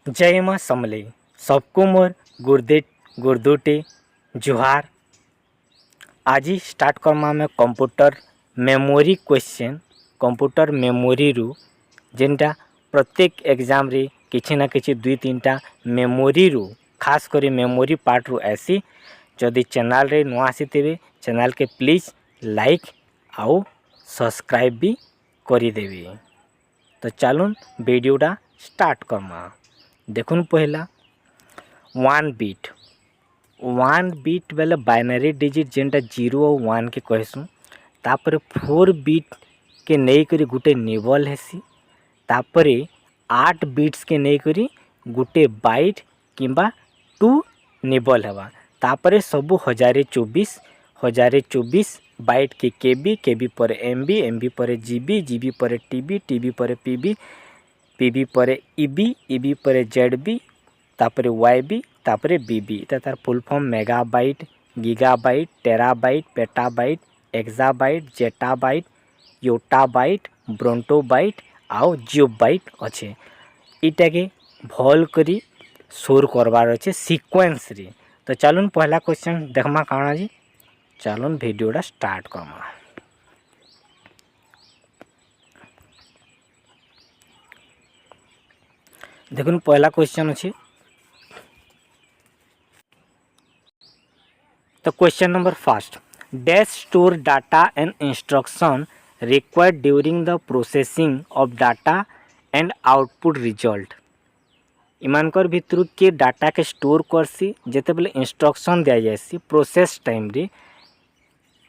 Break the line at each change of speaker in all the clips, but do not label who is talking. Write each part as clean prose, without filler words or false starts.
जय माँ समले सबको मोर गुरदुटे जुहार। आज ही स्टार्ट करमा में computer memory question computer memory रु जेनटा प्रत्येक एग्जाम रे किछि ना किछि दुई तीनटा मेमोरी रु खास करी मेमोरी पार्ट रु ऐसी। जदि चैनल रे नुआ आसीथिबे चैनल के प्लीज लाइक आउ सब्सक्राइब भी करिदेवे। तो चलून वीडियोटा स्टार्ट करमा। देखुन पहला वन बीट बेले बाइनरी डिजिट जेनटा 0 और 1 के कहसूँ। तापर 4 बीट के नहीं करी गुटे निबल हेसी। तापरे 8 बीट्स के नहीं करी गुटे बाइट किंबा 2 निबल हेबा। तापरे सबू 1024 बाइट के केबी पर एमबी पर जीबी पर टीबी पर पीबी पर ईबी पर जेडबी तापरे वाईबी तापरे बीबी। तार full form megabyte gigabyte terabyte petabyte exabyte zettabyte yottabyte brontobyte आउ जियोबाइट अच्छे। इटा के भल करी सोर करवार अच्छे सीक्वेंस रे। तो चलून पहला क्वेश्चन देखमा काଣା जी। चलून वीडियोटा स्टार्ट करमा। देखुन पहला क्वेश्चन अच्छे। तो question number first, dash store data and instruction required during the processing of data and output result. इमानकर भितर के डाटा के स्टोर करसी जेते बेले इंस्ट्रक्शन दिया जाएसी प्रोसेस टाइम रे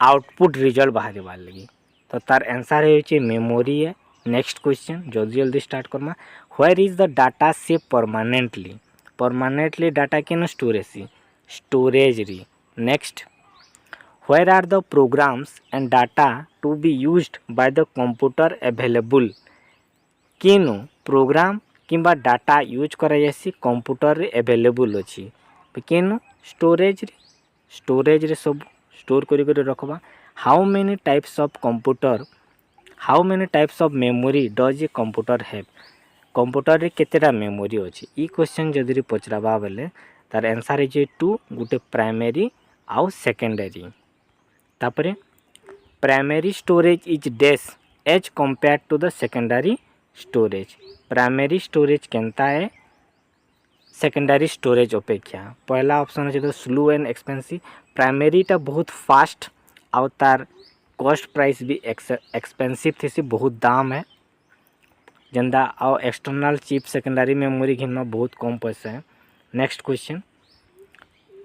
आउटपुट रिजल्ट बाहर बार लगी। तो तार आंसर है मेमोरी है। नेक्स्ट क्वेश्चन जल्दी स्टार्ट करमा। Where is the data save permanently data के स्टोर हेसी स्टोरेज री। Next, where are the programs and data to be used by the computer available. केनो प्रोग्राम किंबा डाटा यूज करा जासी कंप्यूटर रे अवेलेबल अछि केनो स्टोरेज रे सब स्टोर करी रखबा। How many types of memory does a computer have. Computer रे केतेटा मेमोरी अछि ई क्वेश्चन जदि पचराबा बेले तार आंसर है 2 गुटे प्राइमरी आउ सेकेंडरी। तापरे primary storage is dash as compare to the secondary storage. Primary storage केनता है सेकेंडरी स्टोरेज अपेक्षा। पहला ऑप्शन है तो स्लो एंड एक्सपेंसिव। प्राइमरी टा बहुत फास्ट आउ तार कॉस्ट प्राइस भी एक्सपेंसिव थी बहुत दाम है। जेंदा आउ एक्सटर्नल चिप सेकेंडरी मेमोरी घिनना बहुत कम पैसा है। Next question,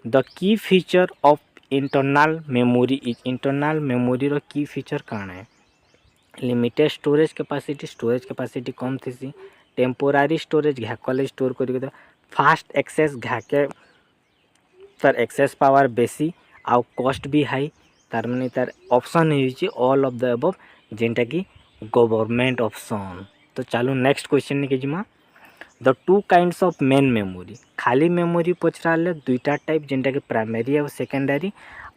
the key feature of internal memory is. Internal memory रो की फीचर काण है। लिमिटेड स्टोरेज कैपेसिटी कम थी। टेम्पोरारी स्टोरेज घाकले स्टोर कर। फास्ट एक्सेस घाके तार एक्सेस पावर बेसी आउ कॉस्ट भी हाई। तार माने तार ऑप्शन है ऑल ऑफ द अबव जेनटा कि गवर्नमेंट ऑप्शन। तो चलो नेक्स्ट क्वेश्चन निके जिमा। The two kinds of main memory. खाली मेमोरी पचराले दुईटा टाइप जेनटा कि प्राइमरी और सेकेंडरी।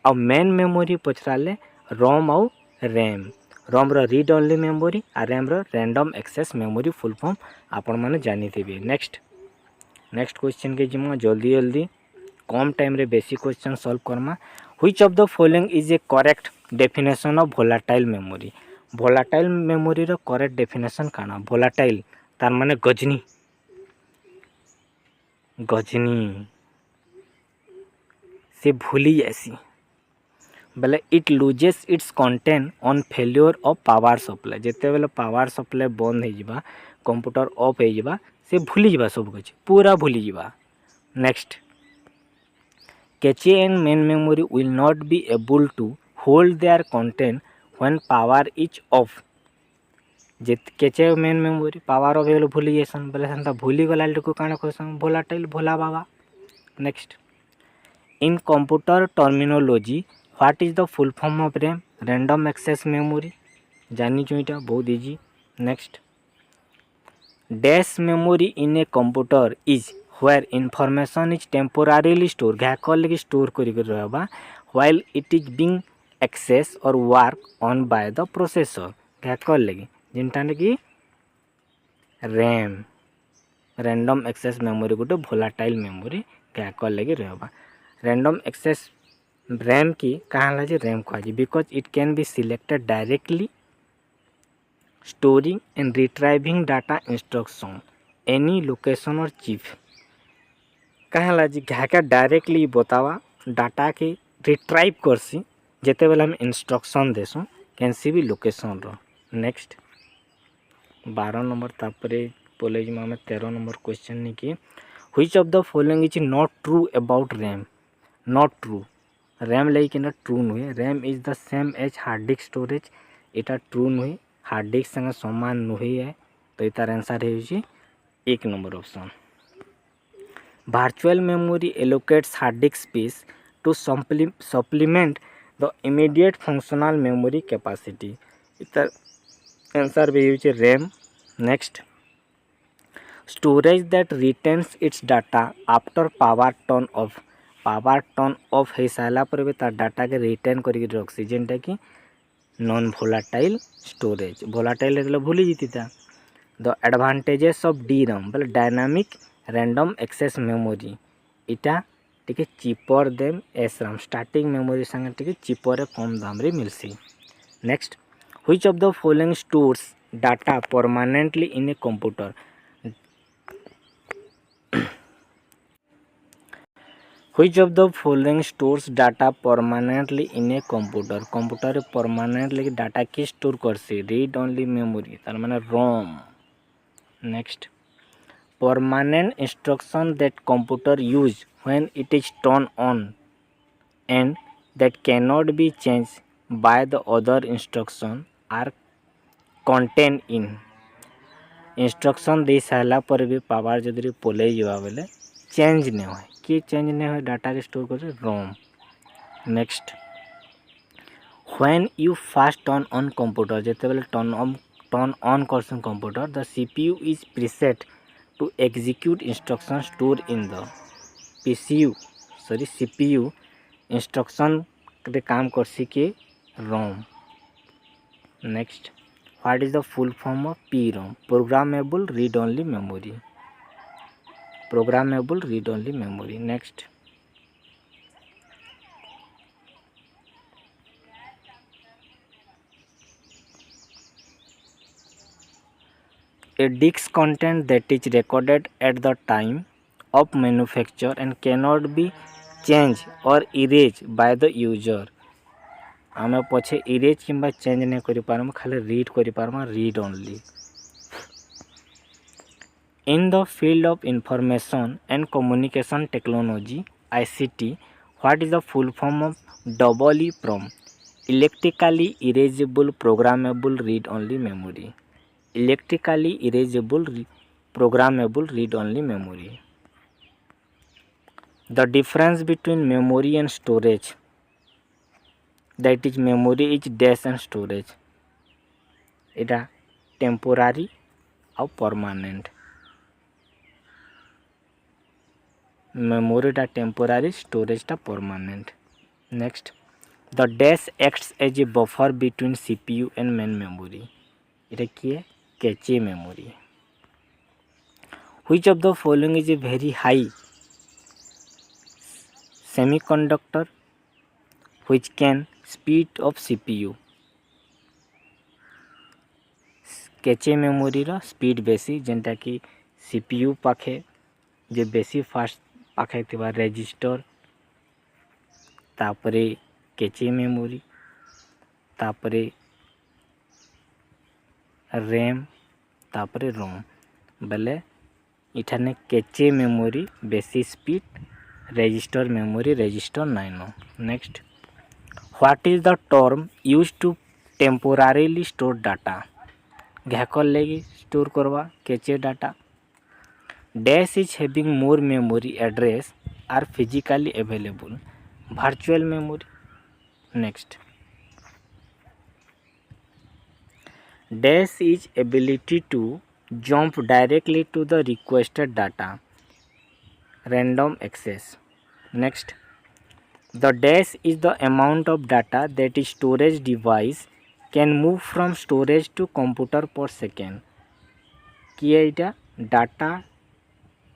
और मेन मेमोरी पचराले रोम और रैम। रोम रो रीड ओनली मेमोरी और रैम रो random access memory full form आपण माने जानी थिबे। नेक्स्ट क्वेश्चन के जिमा जल्दी कम टाइम रे बेसी क्वेश्चन सॉल्व करमा। Which of the following is a correct definition of volatile memory. Volatile memory रो करेक्ट डेफिनेशन काना। वोलेटाइल तार माने गजनी से भूली जैसी बेले it loses its content on failure of power supply. जिते बेले पावर सप्लाई बंद हो जावा कंप्यूटर ऑफ हो जावा से भूली जावा सब कुछ पूरा भूली जावा। Next, cache and main memory will not be able to hold their content when power is off. जे cache main memory power off हो भूली जासन बेले सेंता भूली गला को काना कहसन volatile Bhola Baba. Next, in computer terminology what is the full form of RAM. Random access memory जानी चुईटा बहुत easy. Next, dash memory in a computer is where information is टेम्पोरारीली store घाकर लगी स्टोर करी रहबा while it is being access और work on by the processor घाकर लगी जिनटा कि रैम रैंडम एक्सेस मेमोरी गोटे भोलाटाइल मेमोरी क्या लगी रहबा। रैंडम एक्सेस रैम की कहाँ जे रैम कहुए because it can be selected directly storing and retrieving data instruction any location और चिप। कहाँ जी घाके डायरेक्टली बतावा डाटा के रिट्राइव करसी जिते बेले हम इंस्ट्रक्शन देसुँ कैंसी भी लोकेशन रो। नेक्स्ट 12 नंबर तापरे बोले आम 13 नंबर क्वेश्चन नहीं कि which of the following is not true about RAM. Not true RAM लगे ना ट्रू नुहे। RAM is the same as hard disk storage इटा ट्रू नुहे। हार्ड डिस्क संगे समान नुहे है तो इतार आंसर है 1 number option. Virtual memory allocates hard disk space to supplement the immediate functional memory capacity इतार आंसर भी है RAM. Next storage that retains its data after power turn off. Power turn off हो सारा पर भी तार data के retain करके रखसी जेनटा कि नॉन भोलाटाइल स्टोरेज। भोलाटाइल हेतले भूली जीता। The advantages of D RAM बोले डायनामिक रैंडम एक्सेस मेमोरी इटा टिके cheaper than S RAM starting memory संगे टिके चिपर कम दाम रे मिलसी। Next which of the following stores data permanently in a computer. Which of the following stores data permanently in a computer. Computer permanently data की store करसी read only memory तार माने ROM. Next permanent instruction that computer use when it is turn on and that cannot be change by the other instruction are contain in. Instruction दे सारा पर भी power जदि पोले जावा बेले चेंज नहीं हो कि चेंज नहीं हो डाटा के स्टोर कर ROM. Next when you first turn on computer जिते बेले टर्न ऑन करसन computer the CPU is preset to execute instruction store in the CPU instruction रे काम करसी के ROM. Next what is the full form of PROM। Programmable read only memory. Programmable read only memory. Next a disk content that is recorded at the time of manufacture and cannot be changed or erased by the user। आमे पछे erase किंबा change नहीं करि पारम खाली read करि पारमा read only. In the field of information and communication technology ICT what is the full form of EEPROM। Electrically erasable programmable read only memory. Electrically erasable programmable read only memory. The difference between memory and storage that is memory is dash and storage इटा temporary और permanent. Memory टा temporary storage टा permanent. Next the dash acts as a buffer between CPU and main memory इटा किए cache memory. Which of the following is a very high semiconductor which can speed of CPU। Cache memory रा speed बेसी जेनटा कि CPU पाखे जे बेसी fast पाखे थिबा register तापरे कैचे मेमोरी तापरे रैम तापरे रोम बेले इठाने कैचे मेमोरी बेसी स्पीड रजिस्टर मेमोरी रजिस्टर नाइनो। Next what is the term use to temporarily store data. घाकर लगी स्टोर करवा cache data. Dash is having more memory address are physically available virtual memory. Next dash is ability to jump directly to the requested data random access। Next the dash is the amount of data that is storage device can move from storage to computer per second। कि एटा data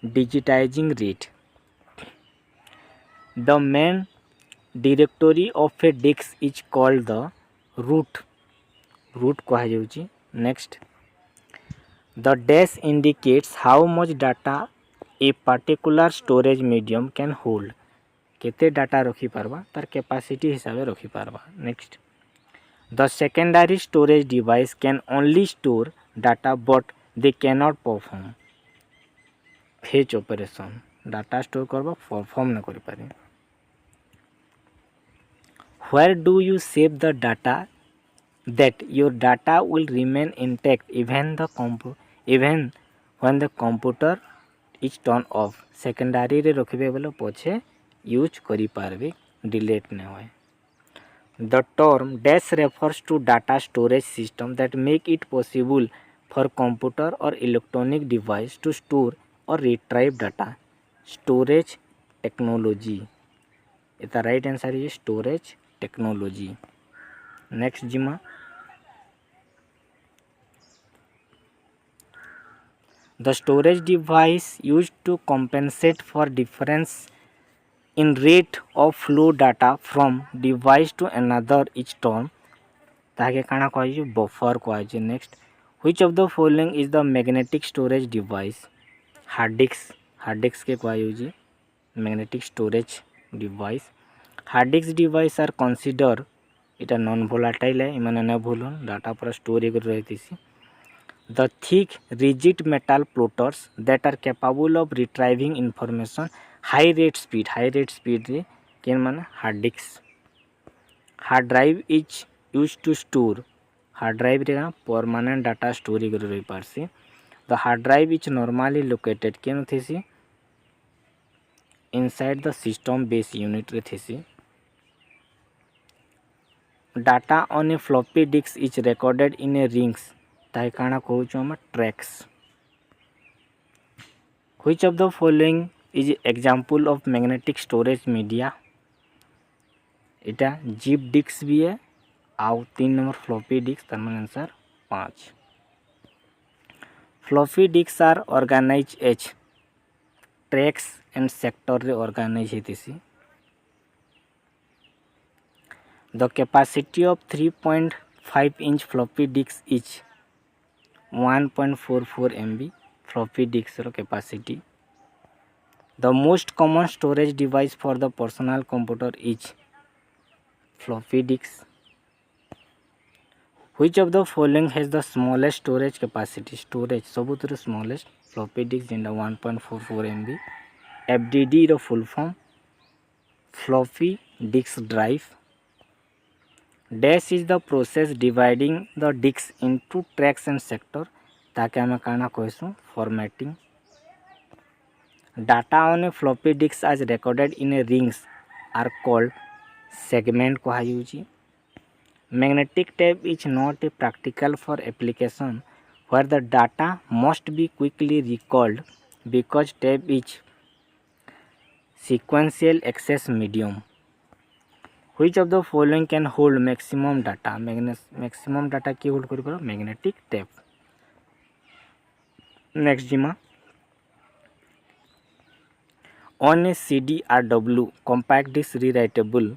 digitizing rate. The main directory of a disk is called the root कहुच्छी. Next, the dash indicates how much data a particular storage medium can hold. केते data रखी पारबा तार capacity हिसाब से रखी पारबा. Next, the secondary storage device can only store data but they can not perform fetch operation. Data store करबा perform न करि पारे. Where do you save the data that your data will remain intact even when the computer is turned off. Secondary रे रखिबे बोले पछे use करि पारबे, delete न होय. The term dash refers to data storage system that make it possible for computer or electronic device to store or retrieve data. Storage technology. The right answer is storage technology. Next Jima. The storage device used to compensate for difference in rate of flow data from device to another is termed ताके काना कहि buffer कहि. Next, which of the following is the magnetic storage device? Hard disk के कहि magnetic storage device. Hard disk device आर consider इटा non volatile है, इमाने न भूलन डाटा पर स्टोर कर रहितिसी. The thick rigid metal floaters that are capable of retrieving information high rate speed रे केन माने hard disk. Hard drive is use to store. Hard drive रे परमानेंट डाटा स्टोर कर रही पारसी. The hard drive is normally located केन थेसी inside the system base unit रे थेसी. Data on a floppy disk is recorded in a rings ताई काना कहूँ आम tracks. Which of the following is example of magnetic storage media. इटा zip disk भी है आउ 3 नंबर फ्लॉपी डिस्क तार माने answer 5. Floppy disk are organise as tracks and sector रे ऑर्गेनाइज हेतिसी. The capacity of 3.5 inch floppy disk is 1.44 MB floppy disk capacity. The most common storage device for the personal computer is floppy disk. Which of the following has the smallest storage capacity? Storage सबुतर smallest floppy disk in the 1.44 MB. FDD रो full form floppy disk drive. Dash is the process dividing the disk into tracks and sector ताकि आम काना कहसु formatting. Data on a floppy disk आज recorded in a rings are called segment कहुच्छी. Magnetic tape is not a practical for application where the data must be quickly recalled because tape is sequential access medium. Which of the following can hold maximum data? maximum data की hold करी magnetic tape. Next Jima. On a CDRW compact disc rewritable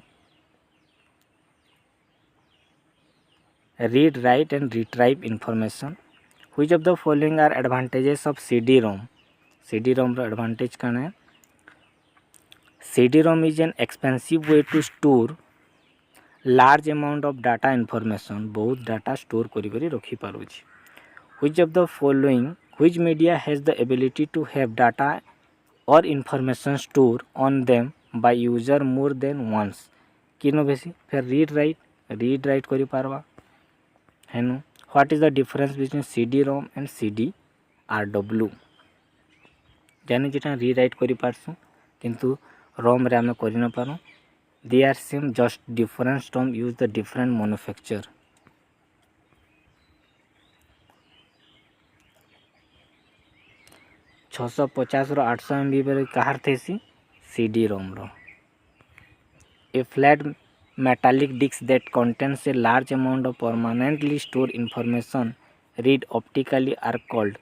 read, write and retrieve information. Which of the following are advantages of CD-ROM? CD-ROM रो advantage कौन है? CD-ROM is an expensive way to store large amount of data information. बहुत data store करी रखी पारुछि. Which of the following, which media has the ability to have data or information stored on them by user more than once? किनो बेसी फिर read write करी पारबा हेनु. What is the difference between CD-ROM and CD-RW? जाने जेटा rewrite करी पारसु किंतु रोम रे आमे करि न Paru. They are same, just different term use the different manufacturer. छःसौ 50 row 800 MB पर कहार थेसी CD-ROM रो. A flat metallic disk that contains a large amount of permanently stored information read optically are called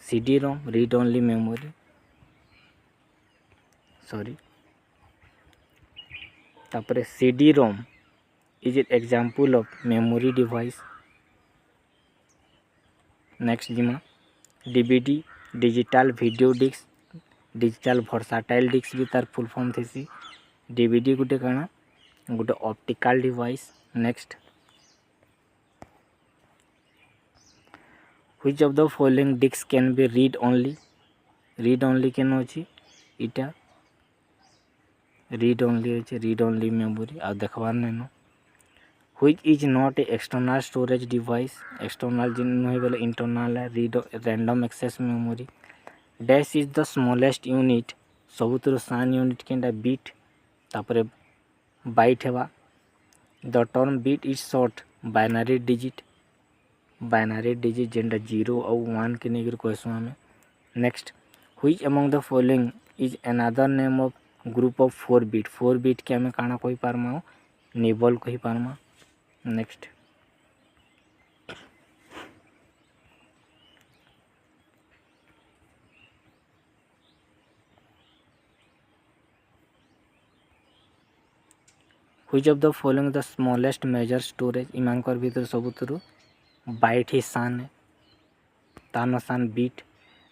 CD-ROM, read only memory. Sorry तापर CD ROM is example of memory device. Next जिमा DVD digital video disc digital versatile disc भी तार full form थेसी। DVD गुटे काना गुटे optical device. Next which of the following disk can be read only केन अछि इटा रीड ओनली अछि रीड ओनली मेमोरी आ देखबार नैनो। Which is not a external storage device external जिन नय बोले इंटरनल है read random access memory. Dash is the smallest unit सबुतर सान यूनिट केनटा बिट तापर बाइट हेबा। The term bit is short binary digit जेनटा 0 और 1 के नेगर कहसु हमें। Next which among the following is another name of group of 4 bit के हमें काना कहि पारमा निबल कहि पारमा। Next which of the following the smallest measure storage इमानकर भीतर सबुतरु बाइट ही सान है तानो सान bit.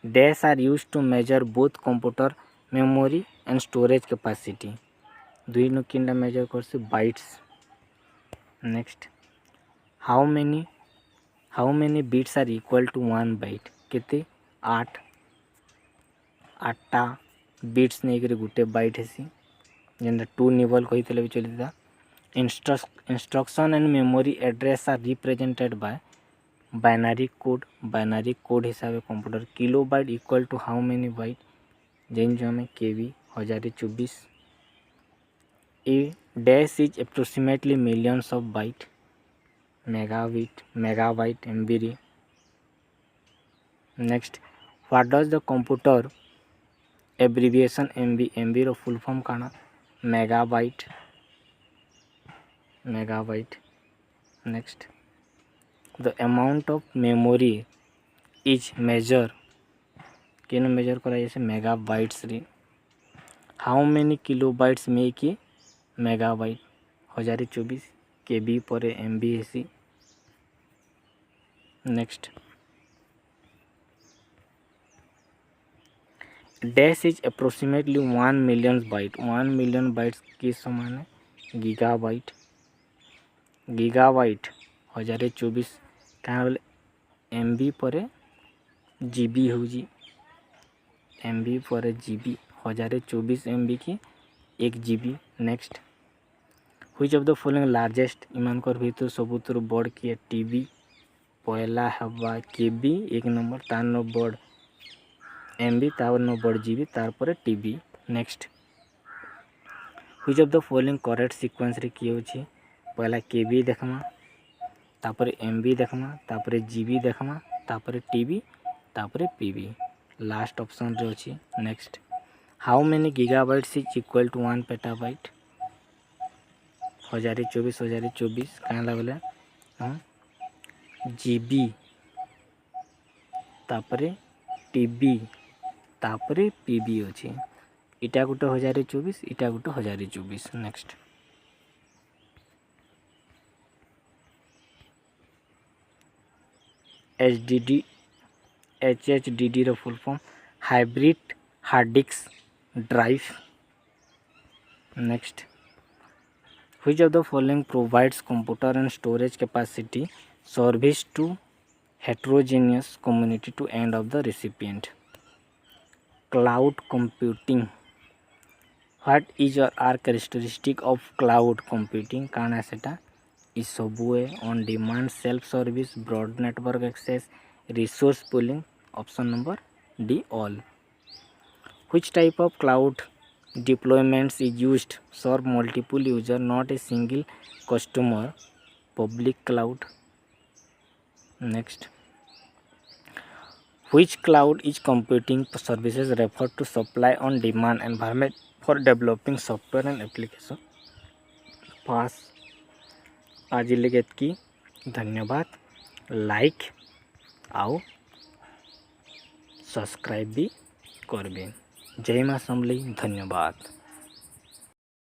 Dash are use to measure both computer memory and storage capacity दुई नो किंडा मेजर करसे bytes. Next how many bits are equal to 1 byte केते 8टा बिट्स नहीं करे गुटे बाइट हेसी जेनटा 2 निबल कहितले भी चलिता। Instruction and memory address are represented by binary code हिसाब से computer. Kilobyte equal to how many byte जेन जो हमें KB 1024। A dash is approximately millions of byte megabyte MB। Next what does the computer abbreviation MB रो full form काना megabyte. Next the amount of memory is measure केन measure करा जैसे megabytes रे। How many kilobytes make a megabyte 1024 KB पर MB हेसी। Next dash is approximately 1 million bytes के समान है गीगाबाइट 1024 क्या बोले MB पर GB हो MB पर GB 1024 MB की 1 GB। Next which of the following largest इमानकर भीतर सबुतर बड़ किए TV पहला हवा KB 1 नंबर तार नो बड़ MB तार नो बड़ GB तार पर TV। Next which of the following correct sequence रे किए होछि पहला KB देखमा तापर MB देखमा तापर GB देखमा तापर TV तापर PB लास्ट ऑप्शन रे अछि। Next how many gigabytes is equal to 1 petabyte 1024 कहाँ लगले GB तापरे TB तापरे PB अछि इटा गुटे 1024 इटा गुटे 1024। नेक्स्ट HDD रो full form hybrid hard disk drive. Next which of the following provides computer and storage capacity service to heterogeneous community to end of the recipient। Cloud computing what is or are characteristic of cloud computing काना सेटा is सबुए on demand self service broad network access resource pooling option number D all। which type of cloud deployments is used serve multiple user not a single customer public cloud। Next which cloud is computing services referred to supply on demand environment for developing software and application। पास आज लेगत की धन्यवाद like आओ subscribe भी करबें। जय माँ समलेई। धन्यवाद।